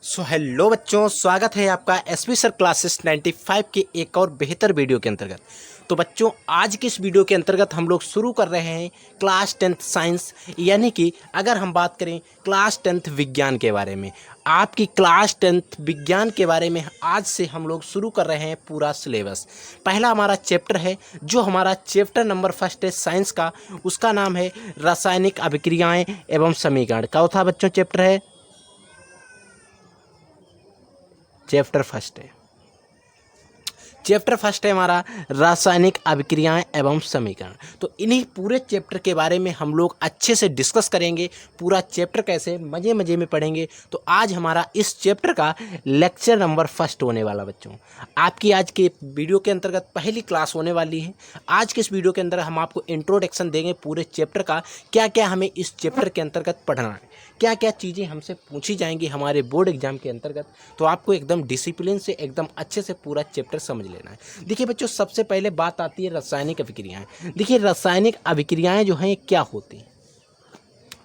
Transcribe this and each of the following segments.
Hello बच्चों, स्वागत है आपका एसपी सर क्लासेस 95 के एक और बेहतर वीडियो के अंतर्गत। तो बच्चों, आज के इस वीडियो के अंतर्गत हम लोग शुरू कर रहे हैं क्लास 10th साइंस, यानी कि अगर हम बात करें क्लास 10th विज्ञान के बारे में, आपकी क्लास 10th विज्ञान के बारे में आज से हम लोग शुरू कर रहे हैं पूरा सिलेबस। पहला हमारा चैप्टर है, जो हमारा चैप्टर नंबर फर्स्ट है साइंस का, उसका नाम है रासायनिक अभिक्रियाएँ एवं समीकरण। चौथा बच्चों चैप्टर है, चैप्टर फर्स्ट है हमारा रासायनिक अभिक्रियाएं एवं समीकरण। तो इन्हीं पूरे चैप्टर के बारे में हम लोग अच्छे से डिस्कस करेंगे, पूरा चैप्टर कैसे मज़े में पढ़ेंगे। तो आज हमारा इस चैप्टर का लेक्चर नंबर फर्स्ट होने वाला बच्चों। आपकी आज के वीडियो के अंतर्गत पहली क्लास होने वाली है। आज के इस वीडियो के अंदर हम आपको इंट्रोडक्शन देंगे पूरे चैप्टर का, क्या क्या हमें इस चैप्टर के अंतर्गत पढ़ना है, क्या क्या चीज़ें हमसे पूछी जाएंगी हमारे बोर्ड एग्जाम के अंतर्गत। तो आपको एकदम डिसिप्लिन से एकदम अच्छे से पूरा चैप्टर समझ लेना है। देखिए बच्चों, सबसे पहले बात आती है रासायनिक अभिक्रियाएं। देखिए रासायनिक अभिक्रियाएं जो हैं क्या होती हैं,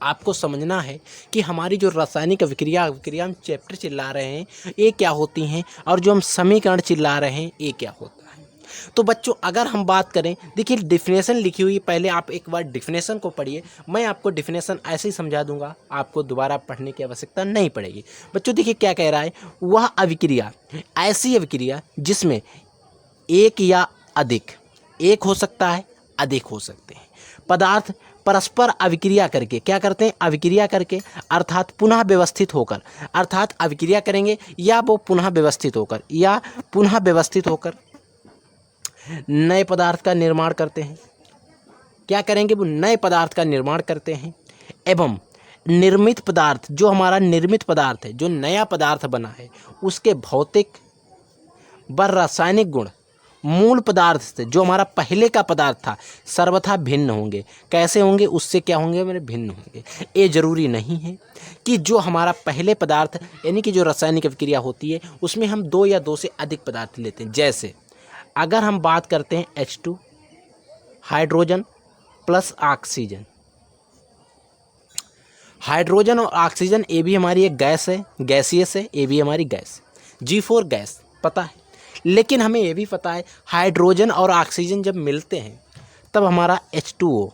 आपको समझना है कि हमारी जो रासायनिक अभिक्रिया हम चैप्टर चिल्ला रहे हैं ये क्या होती हैं, और जो हम समीकरण चिल्ला रहे हैं ये क्या होता है। तो बच्चों, अगर हम बात करें, देखिए डिफिनेशन लिखी हुई, पहले आप एक बार डिफिनेशन को पढ़िए। मैं आपको डिफिनेशन ऐसे ही समझा दूंगा, आपको दोबारा पढ़ने की आवश्यकता नहीं पड़ेगी। बच्चों देखिए क्या कह रहा है, वह अभिक्रिया, ऐसी अभिक्रिया जिसमें एक या अधिक, एक हो सकता है अधिक हो सकते हैं, पदार्थ परस्पर अभिक्रिया करके क्या करते हैं, अभिक्रिया करके, अर्थात पुनः व्यवस्थित होकर, अर्थात अभिक्रिया करेंगे या वो पुनः व्यवस्थित होकर नए पदार्थ का निर्माण करते हैं। क्या करेंगे, वो नए पदार्थ का निर्माण करते हैं। एवं निर्मित पदार्थ, जो हमारा निर्मित पदार्थ है, जो नया पदार्थ बना है, उसके भौतिक व रासायनिक गुण मूल पदार्थ से, जो हमारा पहले का पदार्थ था, सर्वथा भिन्न होंगे। कैसे होंगे, उससे क्या होंगे, मेरे भिन्न होंगे। ये जरूरी नहीं है कि जो हमारा पहले पदार्थ, यानी कि जो रासायनिक अभिक्रिया होती है उसमें हम दो या दो से अधिक पदार्थ लेते हैं। जैसे अगर हम बात करते हैं H2 hydrogen plus oxygen, hydrogen और ऑक्सीजन, ये भी हमारी एक गैस है, गैसियस है, ये भी हमारी गैस, G4 गैस पता है। लेकिन हमें ये भी पता है हाइड्रोजन और ऑक्सीजन जब मिलते हैं तब हमारा H2O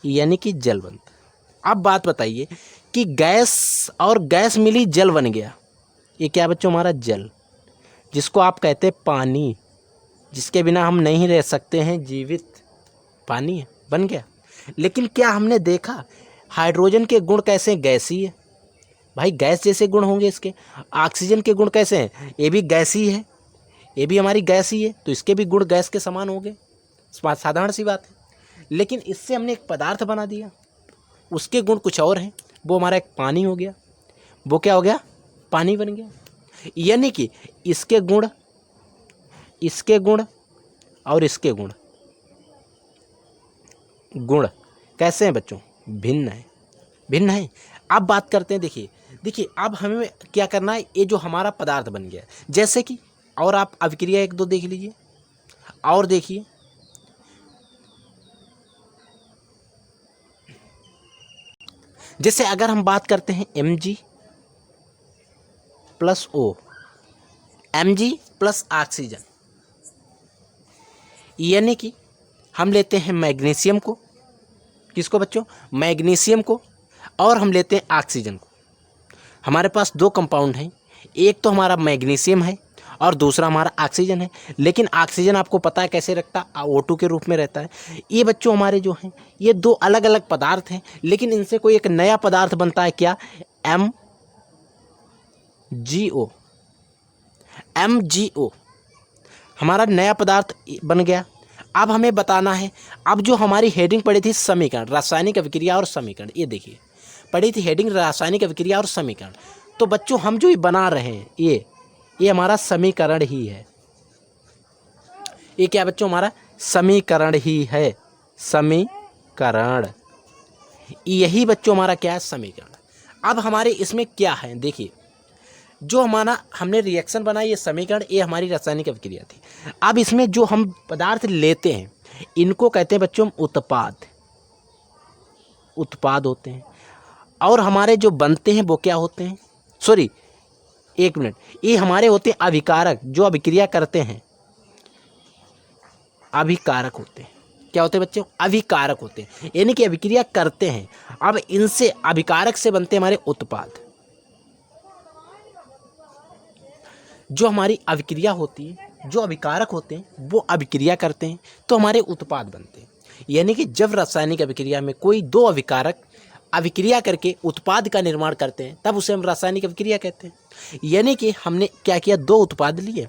यानी कि जल बनता है। अब बात बताइए कि गैस और गैस मिली, जल बन गया, ये क्या बच्चों, हमारा जल, जिसको आप कहते हैं पानी, जिसके बिना हम नहीं रह सकते हैं, जीवित पानी है, बन गया। लेकिन क्या हमने देखा हाइड्रोजन के गुण कैसे, गैसीय है भाई, गैस जैसे गुण होंगे इसके। ऑक्सीजन के गुण कैसे हैं, ये भी गैसीय है, ये भी हमारी गैस ही है, तो इसके भी गुण गैस के समान होंगे, साधारण सी बात है। लेकिन इससे हमने एक पदार्थ बना दिया, उसके गुण कुछ और हैं, वो हमारा एक पानी हो गया, वो क्या हो गया, पानी बन गया। यानी कि इसके गुण और इसके गुण कैसे हैं बच्चों, भिन्न है। अब बात करते हैं, देखिए अब हमें क्या करना है, ये जो हमारा पदार्थ बन गया, जैसे कि, और आप अभिक्रिया एक दो देख लीजिए, और देखिए जैसे अगर हम बात करते हैं Mg plus O, Mg plus oxygen, यानी कि हम लेते हैं मैग्नीशियम को, किसको बच्चों, मैग्नीशियम को, और हम लेते हैं ऑक्सीजन को। हमारे पास दो कंपाउंड हैं, एक तो हमारा मैग्नीशियम है और दूसरा हमारा ऑक्सीजन है। लेकिन ऑक्सीजन आपको पता है कैसे रखता है, O2 के रूप में रहता है। ये बच्चों हमारे जो हैं ये दो अलग अलग पदार्थ हैं, लेकिन इनसे कोई एक नया पदार्थ बनता है, क्या, MgO हमारा नया पदार्थ बन गया। अब हमें बताना है, अब जो हमारी हेडिंग पड़ी थी समीकरण, रासायनिक अभिक्रिया और समीकरण, ये देखिए पड़ी थी हेडिंग रासायनिक अभिक्रिया और समीकरण। तो बच्चों हम जो ये बना रहे हैं ये हमारा समीकरण ही है। ये क्या बच्चों, हमारा समीकरण ही है, समीकरण, यही बच्चों हमारा क्या है, समीकरण। अब हमारे इसमें क्या है, देखिए जो हमारा हमने रिएक्शन बनाई, ये समीकरण, ये हमारी रासायनिक अभिक्रिया थी। अब इसमें जो हम पदार्थ लेते हैं इनको कहते हैं बच्चों उत्पाद होते हैं। और हमारे जो बनते हैं वो क्या होते हैं, एक मिनट, ये हमारे होते हैं अभिकारक, जो अभिक्रिया करते हैं, अभिकारक होते हैं। क्या होते हैं बच्चों? अभिकारक होते हैं, यानी कि अभिक्रिया करते हैं। अब इनसे अभिकारक से बनते हैं हमारे उत्पाद। जो हमारी अभिक्रिया होती है, जो अभिकारक होते हैं वो अभिक्रिया करते हैं तो हमारे उत्पाद बनते हैं। यानी कि जब रासायनिक अभिक्रिया में कोई दो अभिकारक अभिक्रिया करके उत्पाद का निर्माण करते हैं तब उसे हम रासायनिक अभिक्रिया कहते हैं। यानी कि हमने क्या किया, दो उत्पाद लिए,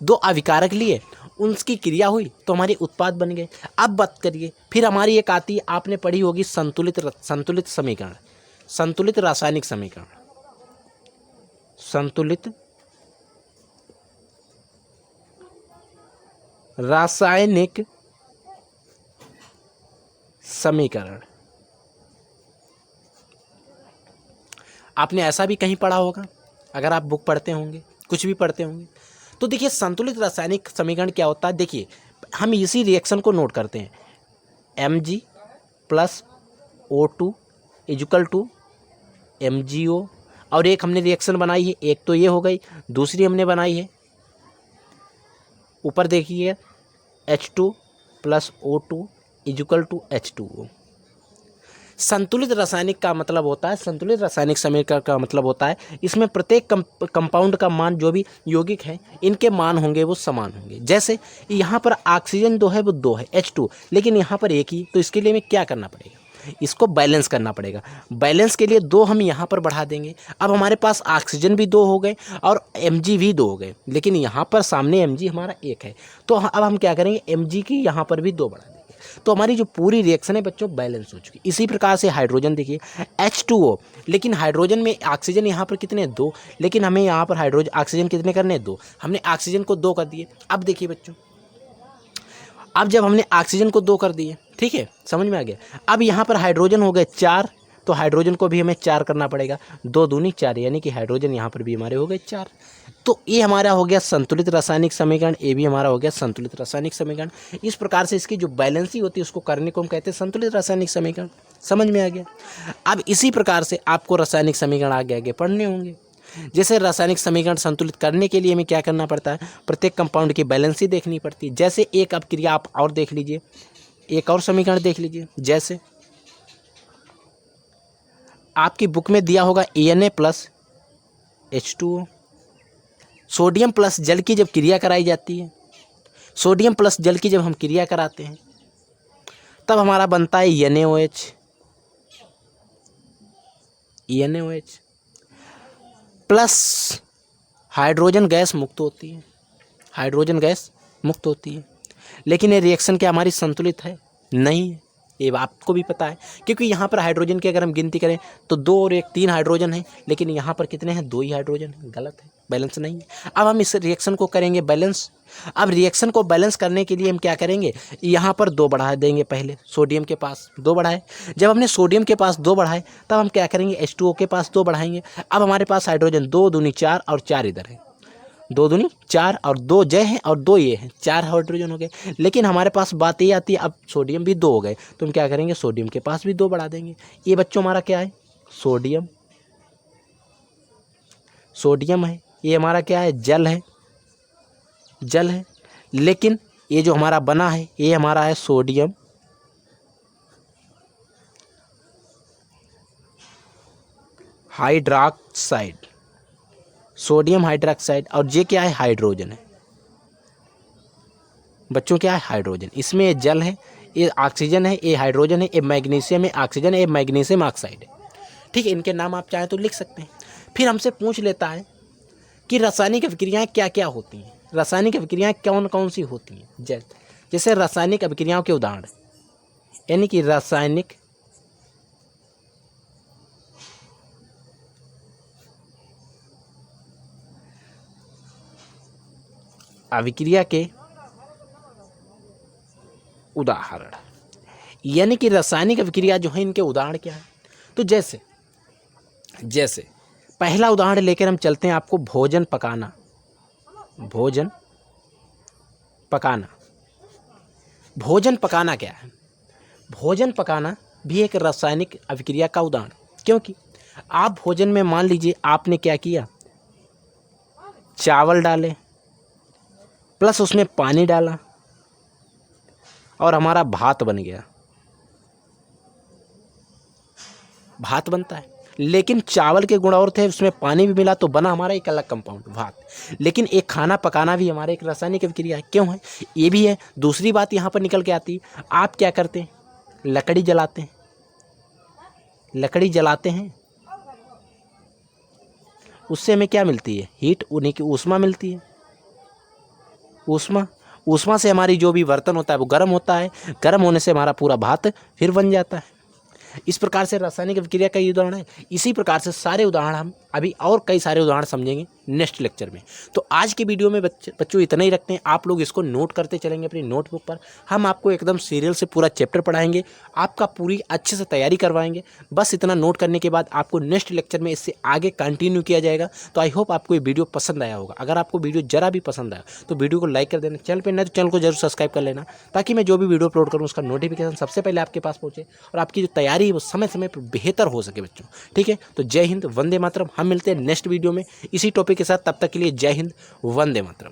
दो अभिकारक लिए, उनकी क्रिया हुई तो हमारे उत्पाद बन गए। अब बात करिए, फिर हमारी एक आती है, आपने पढ़ी होगी संतुलित समीकरण, संतुलित रासायनिक समीकरण, संतुलित रासायनिक समीकरण। आपने ऐसा भी कहीं पढ़ा होगा, अगर आप बुक पढ़ते होंगे, कुछ भी पढ़ते होंगे। तो देखिए संतुलित रासायनिक समीकरण क्या होता है। देखिए हम इसी रिएक्शन को नोट करते हैं, Mg plus O2 equal to MgO, और एक हमने रिएक्शन बनाई है, एक तो ये हो गई, दूसरी हमने बनाई है, ऊपर देखिए H2 plus O2 equal to H2O। संतुलित रासायनिक का मतलब होता है, संतुलित रासायनिक समीकरण का मतलब होता है इसमें प्रत्येक कंपाउंड का मान, जो भी यौगिक है इनके मान होंगे वो समान होंगे। जैसे यहाँ पर ऑक्सीजन दो है, वो दो है H2, लेकिन यहाँ पर एक ही, तो इसके लिए हमें क्या करना पड़ेगा, इसको बैलेंस करना पड़ेगा। बैलेंस के लिए दो हम यहाँ पर बढ़ा देंगे। अब हमारे पास ऑक्सीजन भी दो हो गए और Mg भी दो हो गए, लेकिन यहाँ पर सामने Mg हमारा एक है, तो अब हम क्या करेंगे, Mg की यहाँ पर भी दो बढ़ा देंगे, तो हमारी जो पूरी रिएक्शन है बच्चों बैलेंस हो चुकी। इसी प्रकार से हाइड्रोजन देखिए H2O, लेकिन हाइड्रोजन में ऑक्सीजन यहाँ पर कितने, दो, लेकिन हमें यहाँ पर हाइड्रोजन ऑक्सीजन कितने करने, दो, हमने ऑक्सीजन को दो कर दिए। अब देखिए बच्चों, अब जब हमने ऑक्सीजन को दो कर दिए, ठीक है, समझ में आ गया। अब यहाँ पर हाइड्रोजन हो गए चार, तो हाइड्रोजन को भी हमें चार करना पड़ेगा, दो दूनी चार, यानी कि हाइड्रोजन यहाँ पर भी हमारे हो गए चार। तो ये हमारा हो गया संतुलित रासायनिक समीकरण, ये भी हमारा हो गया संतुलित रासायनिक समीकरण। इस प्रकार से इसकी जो बैलेंसी होती है उसको करने को हम कहते हैं संतुलित रासायनिक समीकरण। समझ में आ गया। अब इसी प्रकार से आपको रासायनिक समीकरण आगे आगे पढ़ने होंगे। जैसे रासायनिक समीकरण संतुलित करने के लिए हमें क्या करना पड़ता है, प्रत्येक कंपाउंड की बैलेंसी देखनी पड़ती है। जैसे एक अपक्रिया आप और देख लीजिए, एक और समीकरण देख लीजिए। जैसे आपकी बुक में दिया होगा Na plus H2O, sodium plus जल की जब क्रिया कराई जाती है, सोडियम प्लस जल की जब हम क्रिया कराते हैं तब हमारा बनता है NaOH प्लस हाइड्रोजन गैस मुक्त होती है, हाइड्रोजन गैस मुक्त होती है। लेकिन ये रिएक्शन क्या हमारी संतुलित है? नहीं है, ये आपको भी पता है, क्योंकि यहाँ पर हाइड्रोजन की अगर हम गिनती करें तो दो और एक तीन हाइड्रोजन है, लेकिन यहाँ पर कितने हैं, दो ही हाइड्रोजन है। गलत है, बैलेंस नहीं है। अब हम इस रिएक्शन को करेंगे बैलेंस। अब रिएक्शन को बैलेंस करने के लिए हम क्या करेंगे, यहाँ पर दो बढ़ा देंगे। पहले सोडियम के पास दो बढ़ाए, जब हमने सोडियम के पास दो बढ़ाए तब हम क्या करेंगे, H2O के पास दो बढ़ाएंगे। अब हमारे पास हाइड्रोजन दो दूनी चार और चार इधर है, दो दूनी चार और दो जय हैं और दो ये हैं, चार हाइड्रोजन हो गए। लेकिन हमारे पास बात ये आती है, अब सोडियम भी दो हो गए तो हम क्या करेंगे, सोडियम के पास भी दो बढ़ा देंगे। ये बच्चों हमारा क्या है, सोडियम, सोडियम है, ये हमारा क्या है, जल है, जल है। लेकिन ये जो हमारा बना है ये हमारा है सोडियम हाइड्रॉक्साइड, सोडियम हाइड्रॉक्साइड, और ये क्या है, हाइड्रोजन है। बच्चों क्या है, हाइड्रोजन। इसमें ये जल है, ये ऑक्सीजन है, ये हाइड्रोजन है, ये मैग्नीशियम है, ऑक्सीजन है, ये मैग्नीशियम ऑक्साइड है। ठीक है, इनके नाम आप चाहें तो लिख सकते हैं। फिर हमसे पूछ लेता है कि रासायनिक अभिक्रियाएं क्या क्या होती हैं, रासायनिक अभिक्रियाएं कौन कौन सी होती हैं। जैसे रासायनिक अभिक्रियाओं के उदाहरण, यानी कि रासायनिक अभिक्रिया के उदाहरण, यानी कि रासायनिक अभिक्रिया जो है इनके उदाहरण क्या है। तो जैसे पहला उदाहरण लेकर हम चलते हैं आपको, भोजन पकाना। भोजन पकाना, भोजन पकाना क्या है, भोजन पकाना भी एक रासायनिक अभिक्रिया का उदाहरण। क्योंकि आप भोजन में मान लीजिए आपने क्या किया, चावल डाले प्लस उसमें पानी डाला और हमारा भात बन गया। भात बनता है, लेकिन चावल के गुण और थे, उसमें पानी भी मिला तो बना हमारा एक अलग कंपाउंड भात। लेकिन एक खाना पकाना भी हमारा एक रासायनिक अभिक्रिया है, क्यों है ये भी है। दूसरी बात यहाँ पर निकल के आती है, आप क्या करते हैं, लकड़ी जलाते हैं, लकड़ी जलाते हैं, उससे हमें क्या मिलती है, हीट, उन्हीं की ऊष्मा मिलती है। ऊष्मा, ऊष्मा से हमारी जो भी बर्तन होता है वो गर्म होता है, गर्म होने से हमारा पूरा भात फिर बन जाता है। इस प्रकार से रासायनिक अभिक्रिया का ये उदाहरण है। इसी प्रकार से सारे उदाहरण हम अभी और कई सारे उदाहरण समझेंगे नेक्स्ट लेक्चर में। तो आज के वीडियो में बच्चों इतना ही रखते हैं। आप लोग इसको नोट करते चलेंगे अपनी नोटबुक पर। हम आपको एकदम सीरियल से पूरा चैप्टर पढ़ाएंगे, आपका पूरी अच्छे से तैयारी करवाएंगे। बस इतना नोट करने के बाद आपको नेक्स्ट लेक्चर में इससे आगे कंटिन्यू किया जाएगा। तो आई होप आपको ये वीडियो पसंद आया होगा। अगर आपको वीडियो जरा भी पसंद आया तो वीडियो को लाइक कर देना, चैनल पर नहीं तो चैनल को जरूर सब्सक्राइब कर लेना, ताकि मैं जो भी वीडियो अपलोड करूँ उसका नोटिफिकेशन सबसे पहले आपके पास पहुँचे और आपकी जो तैयारी है वो समय समय पर बेहतर हो सके बच्चों। ठीक है, तो जय हिंद, वंदे मातरम। हम मिलते हैं नेक्स्ट वीडियो में इसी टॉपिक के साथ। तब तक के लिए जय हिंद, वंदे मातरम।